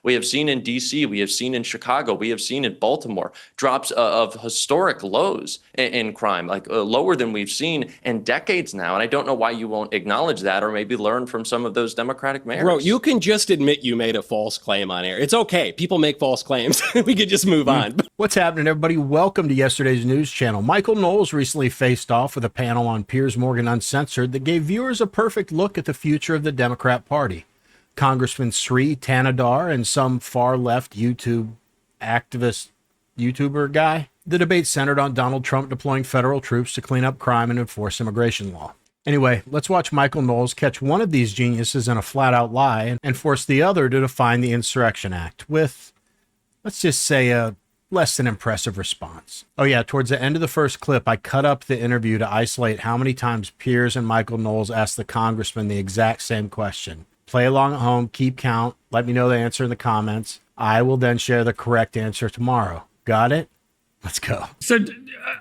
We have seen in D.C., we have seen in Chicago, we have seen in Baltimore drops of historic lows in crime, like lower than we've seen in decades now. And I don't know why you won't acknowledge that or maybe learn from some of those Democratic mayors. Bro, you can just admit you made a false claim on air. It's okay. People make false claims. We could just move on. What's happening, everybody? Welcome to yesterday's news channel. Michael Knowles recently faced off with a panel on Piers Morgan Uncensored that gave viewers a perfect look at the future of the Democrat Party. Congressman Shri Thanedar and some far-left YouTube activist YouTuber guy. The debate centered on Donald Trump deploying federal troops to clean up crime and enforce immigration law. Anyway, let's watch Michael Knowles catch one of these geniuses in a flat-out lie and force the other to define the Insurrection Act with, let's just say, a less than impressive response. Oh yeah, towards the end of the first clip, I cut up the interview to isolate how many times Piers and Michael Knowles asked the congressman the exact same question. Play along at home, keep count, let me know the answer in the comments. I will then share the correct answer tomorrow. Got it? Let's go. So,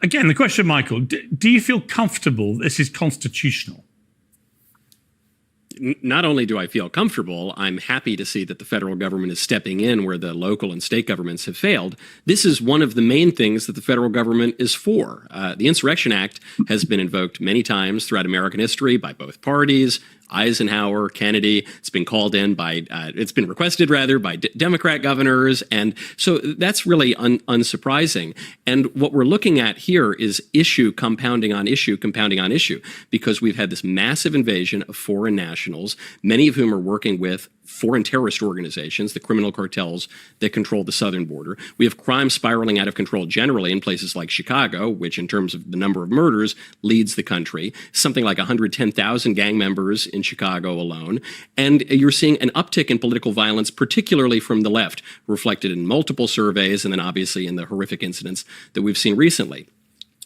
again, the question, Michael, do you feel comfortable this is constitutional? Not only do I feel comfortable, I'm happy to see that the federal government is stepping in where the local and state governments have failed. This is one of the main things that the federal government is for. The Insurrection Act has been invoked many times throughout American history by both parties. Eisenhower, Kennedy, it's been called in by, it's been requested rather by Democrat governors. And so that's really unsurprising. And what we're looking at here is issue compounding on issue, because we've had this massive invasion of foreign nationals, many of whom are working with foreign terrorist organizations, the criminal cartels that control the southern border. We have crime spiraling out of control generally in places like Chicago, which in terms of the number of murders leads the country, something like 110,000 gang members in Chicago alone. And you're seeing an uptick in political violence, particularly from the left, reflected in multiple surveys and then obviously in the horrific incidents that we've seen recently.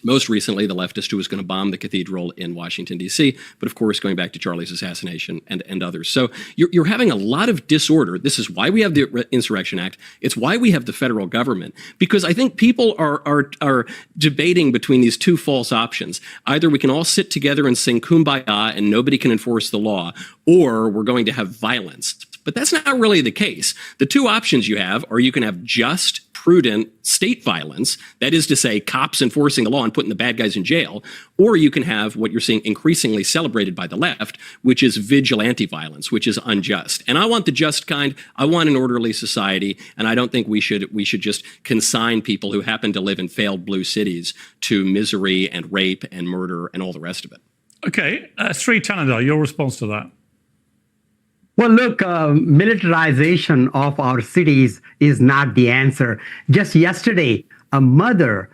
Most recently, the leftist who was going to bomb the cathedral in Washington, D.C., but of course, going back to Charlie's assassination and others. So you're having a lot of disorder. This is why we have the Insurrection Act. It's why we have the federal government, because I think people are debating between these two false options. Either we can all sit together and sing Kumbaya and nobody can enforce the law, or we're going to have violence. But that's not really the case. The two options you have are you can have just, prudent state violence, that is to say, cops enforcing the law and putting the bad guys in jail, or you can have what you're seeing increasingly celebrated by the left, which is vigilante violence, which is unjust. And I want the just kind. I want an orderly society, and I don't think we should just consign people who happen to live in failed blue cities to misery and rape and murder and all the rest of it. Okay, Shri Thanedar, your response to that? Well, look, militarization of our cities is not the answer. Just yesterday, a mother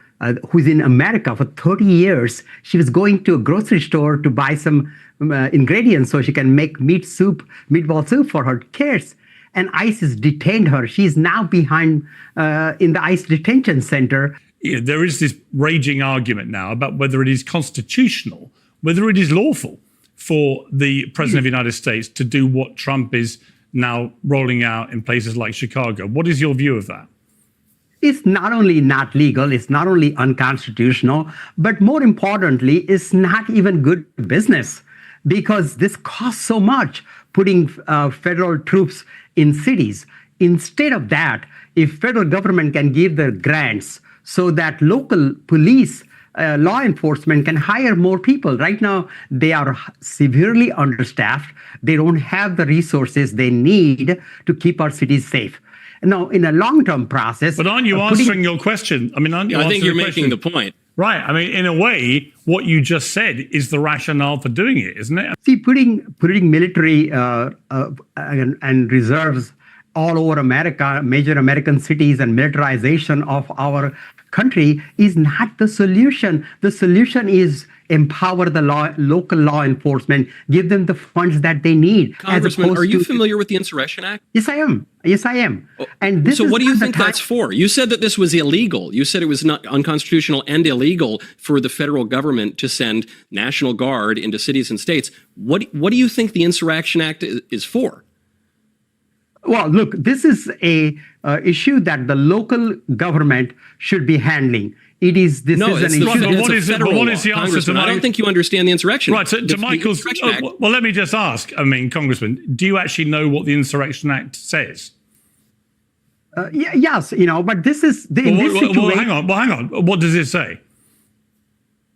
who's in America for 30 years, she was going to a grocery store to buy some ingredients so she can make meatball soup for her kids. And ICE has detained her. She's now behind in the ICE detention center. Yeah, there is this raging argument now about whether it is constitutional, whether it is lawful for the President of the United States to do what Trump is now rolling out in places like Chicago. What is your view of that? It's not only not legal, it's not only unconstitutional, but more importantly, it's not even good business, because this costs so much, putting federal troops in cities. Instead of that, if federal government can give the grants so that local police law enforcement can hire more people. Right now, they are severely understaffed. They don't have the resources they need to keep our cities safe. Now, in a long-term process... But aren't you answering your question? I mean, aren't you I think you're making the point. Right. I mean, in a way, what you just said is the rationale for doing it, isn't it? See, putting military and reserves all over America, major American cities, and militarization of our country is not the solution. The solution is empower the local law enforcement, give them the funds that they need. Congressman, are you familiar with the Insurrection Act? Yes, I am. Yes, I am. And this so what do you think that's for? You said that this was illegal. You said it was not unconstitutional and illegal for the federal government to send National Guard into cities and states. What do you think the Insurrection Act is for? Well, look, this is a issue that the local government should be handling. It is this no, is it's an the, issue. But what is the answer to I don't think you understand the Insurrection Act. Right, so to Michael's... well, let me just ask, I mean, Congressman, do you actually know what the Insurrection Act says? Yes, but this is in this situation. Well, hang on. What does it say?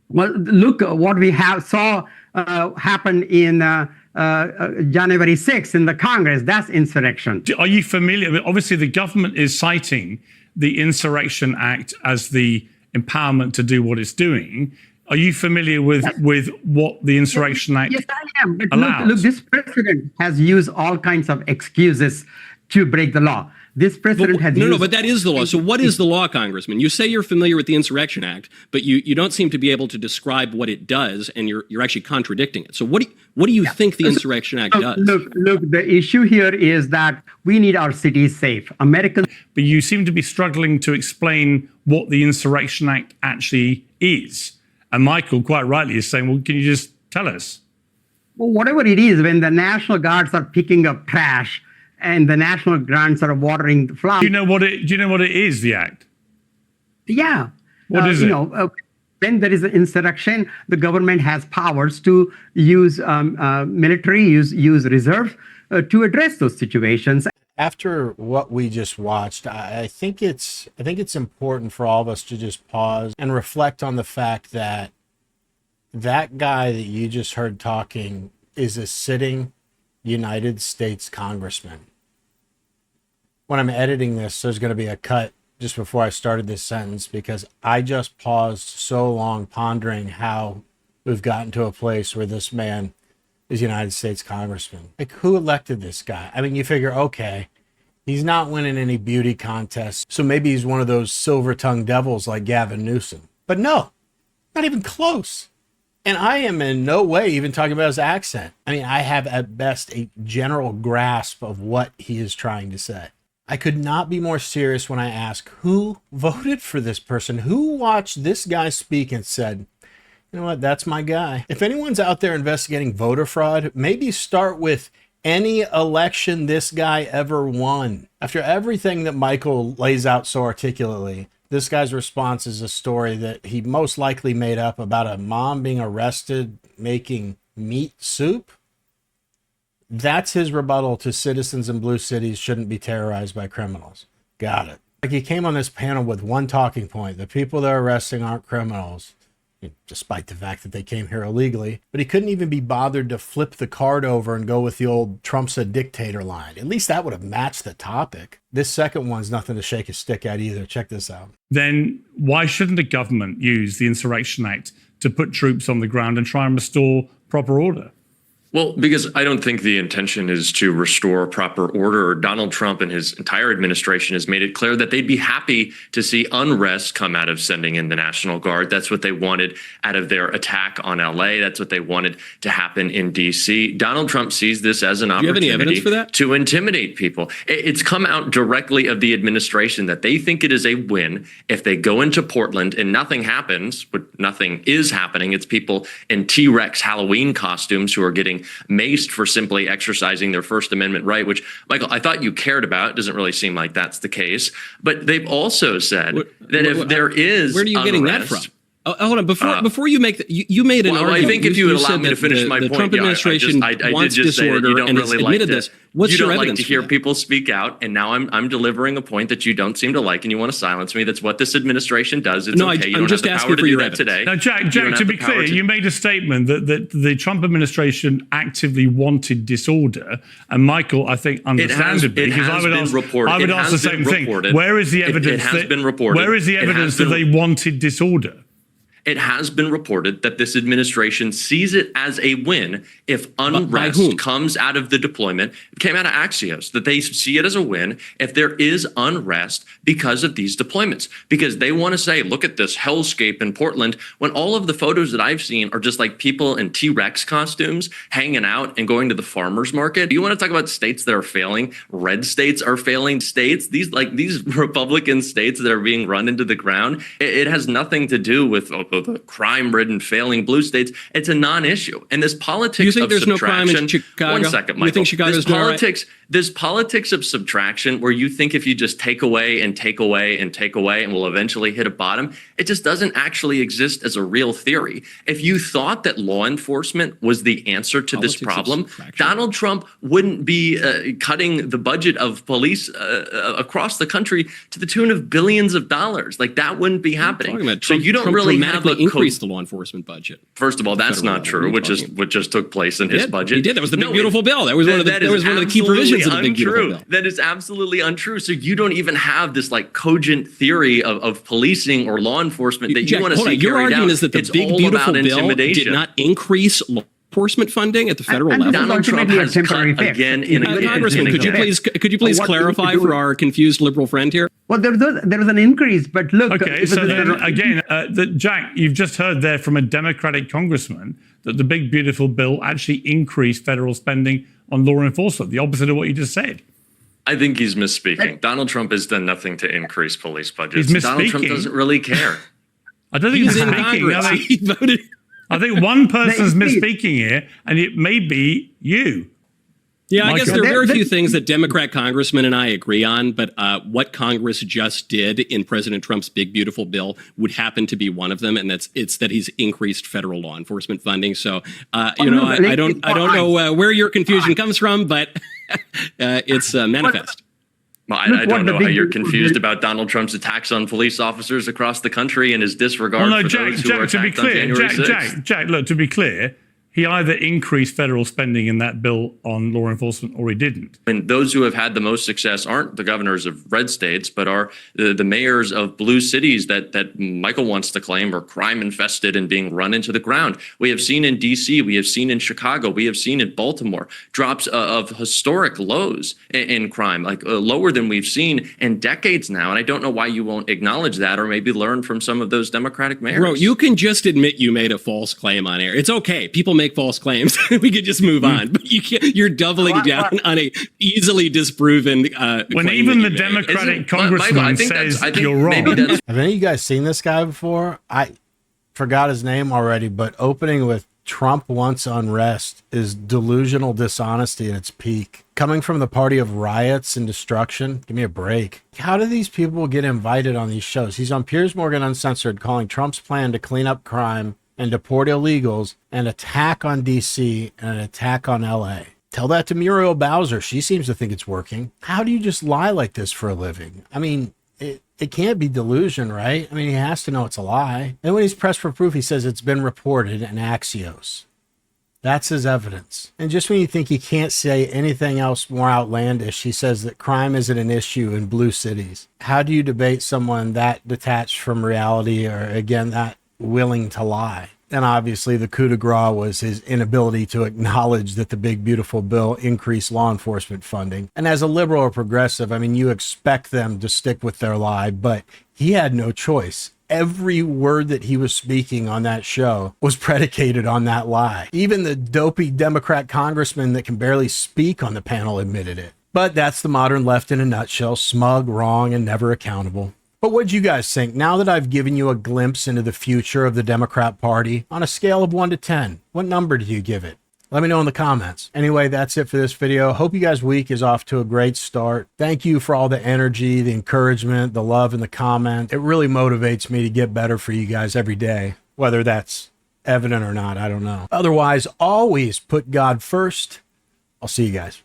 Well, look what we saw happen in January 6th in the Congress. That's insurrection. Are you familiar? Obviously, the government is citing the Insurrection Act as the empowerment to do what it's doing. Are you familiar with what the Insurrection Act allows? Yes, I am. But look, this president has used all kinds of excuses to break the law. This president has No, but that is the law. So what is the law, Congressman? You say you're familiar with the Insurrection Act, but you don't seem to be able to describe what it does, and you're actually contradicting it. So what do you think the Insurrection Act does? Look, the issue here is that we need our cities safe. Americans. But you seem to be struggling to explain what the Insurrection Act actually is. And Michael, quite rightly, is saying, well, can you just tell us? Well, whatever it is, when the National Guards are picking up trash and the National Guards are watering the flowers. Do you know what it is, the act? Yeah. What is it? When there is an insurrection, the government has powers to use military, use reserve to address those situations. After what we just watched, I think it's important for all of us to just pause and reflect on the fact that that guy that you just heard talking is a sitting United States congressman. When I'm editing this, there's going to be a cut just before I started this sentence because I just paused so long pondering how we've gotten to a place where this man is United States congressman. Like, who elected this guy? I mean, you figure, okay, he's not winning any beauty contests, so maybe he's one of those silver-tongued devils like Gavin Newsom. But no, not even close. And I am in no way even talking about his accent. I mean, I have at best a general grasp of what he is trying to say. I could not be more serious when I ask who voted for this person, who watched this guy speak and said, you know what, that's my guy. If anyone's out there investigating voter fraud, maybe start with any election this guy ever won. After everything that Michael lays out so articulately, this guy's response is a story that he most likely made up about a mom being arrested making meat soup. That's his rebuttal to citizens in blue cities shouldn't be terrorized by criminals. Got it. Like, he came on this panel with one talking point. The people they're arresting aren't criminals, despite the fact that they came here illegally. But he couldn't even be bothered to flip the card over and go with the old Trump's a dictator line. At least that would have matched the topic. This second one's nothing to shake a stick at either. Check this out. Then why shouldn't the government use the Insurrection Act to put troops on the ground and try and restore proper order? Well, because I don't think the intention is to restore proper order. Donald Trump and his entire administration has made it clear that they'd be happy to see unrest come out of sending in the National Guard. That's what they wanted out of their attack on LA. That's what they wanted to happen in DC. Donald Trump sees this as an opportunity any evidence for that? To intimidate people. It's come out directly of the administration that they think it is a win if they go into Portland and nothing happens, but nothing is happening. It's people in T-Rex Halloween costumes who are getting maced for simply exercising their First Amendment right, which, Michael, I thought you cared about. It doesn't really seem like that's the case. But they've also said that if there is where are you getting that from? Hold on. Before you make you made an argument. I think if you would allow me to finish my point, the Trump administration wants disorder and has admitted this. What's your evidence? You don't like to hear people speak out, and now I'm delivering a point that you don't seem to like, and you want to silence me. That's what this administration does. It's okay. You don't have the power to do that today. Now, Jack, to be clear, you made a statement that the Trump administration actively wanted disorder, and Michael, I think, understandably, because I would ask the same thing. Where is the evidence? It has been reported. Where is the evidence that they wanted disorder? It has been reported that this administration sees it as a win if unrest comes out of the deployment. It came out of Axios that they see it as a win if there is unrest because of these deployments, because they want to say, look at this hellscape in Portland, when all of the photos that I've seen are just like people in T-Rex costumes hanging out and going to the farmer's market. Do you want to talk about states that are failing? Red states are failing states. These Republican states that are being run into the ground. It has nothing to do with the crime-ridden, failing blue states, it's a non-issue. And this politics You think of there's no crime in subtraction. Chicago? One second, Michael. You think Chicago's doing all right? This politics of subtraction, where you think if you just take away and take away and take away and we'll eventually hit a bottom, it just doesn't actually exist as a real theory. If you thought that law enforcement was the answer to this problem, Donald Trump wouldn't be cutting the budget of police across the country to the tune of billions of dollars. Like, that wouldn't be happening. So you don't really have a increase the law enforcement budget. First of all, that's not true. What just took place in his budget. He did. That was the big beautiful bill. That was one of the key provisions of the big beautiful bill. That is absolutely untrue. So you don't even have this like cogent theory of policing or law enforcement that you want to see carried out. Your argument is that the big beautiful bill did not increase law enforcement funding at the federal level. Donald Trump has cut again and again. Congressman, could you please clarify for our confused liberal friend here? Well, there was an increase, but look. Okay, so then again, Jack, you've just heard there from a Democratic congressman that the big beautiful bill actually increased federal spending on law enforcement, the opposite of what you just said. I think he's misspeaking. Donald Trump has done nothing to increase police budgets. He's misspeaking. Donald Trump doesn't really care. I don't think he's in misspeaking. Congress. He voted. I think one person's misspeaking here, and it may be you. Yeah, I Michael. guess there are very few things that Democrat congressmen and I agree on, but what Congress just did in President Trump's big beautiful bill would happen to be one of them, and it's that he's increased federal law enforcement funding. So I don't know where your confusion comes from, but it's manifest. Well, I don't know how you're confused about Donald Trump's attacks on police officers across the country and his disregard for those who were attacked on January 6th. Jack, look, to be clear, he either increased federal spending in that bill on law enforcement or he didn't. And those who have had the most success aren't the governors of red states, but are the mayors of blue cities that Michael wants to claim are crime infested and being run into the ground. We have seen in D.C., we have seen in Chicago, we have seen in Baltimore drops of historic lows in crime, like lower than we've seen in decades now. And I don't know why you won't acknowledge that or maybe learn from some of those Democratic mayors. Bro, you can just admit you made a false claim on air. It's okay. People make false claims. We could just move on. But you can't. You're doubling down on a easily disproven. When even the Democratic congressman says you're wrong. Have any of you guys seen this guy before? I forgot his name already, but opening with Trump wants unrest is delusional dishonesty at its peak. Coming from the party of riots and destruction, give me a break. How do these people get invited on these shows? He's on Piers Morgan Uncensored calling Trump's plan to clean up crime and deport illegals an attack on D.C. and an attack on L.A. Tell that to Muriel Bowser. She seems to think it's working. How do you just lie like this for a living? I mean, it can't be delusion, right? I mean, he has to know it's a lie. And when he's pressed for proof, he says it's been reported in Axios. That's his evidence. And just when you think he can't say anything else more outlandish, he says that crime isn't an issue in blue cities. How do you debate someone that detached from reality or, again, that willing to lie? And obviously the coup de grace was his inability to acknowledge that the big beautiful bill increased law enforcement funding. And as a liberal or progressive, I mean, you expect them to stick with their lie, but he had no choice. Every word that he was speaking on that show was predicated on that lie. Even the dopey Democrat congressman that can barely speak on the panel admitted it. But that's the modern left in a nutshell: smug, wrong, and never accountable. But what do you guys think? Now that I've given you a glimpse into the future of the Democrat Party, on a scale of 1 to 10, what number do you give it? Let me know in the comments. Anyway, that's it for this video. Hope you guys' week is off to a great start. Thank you for all the energy, the encouragement, the love, and the comment. It really motivates me to get better for you guys every day. Whether that's evident or not, I don't know. Otherwise, always put God first. I'll see you guys.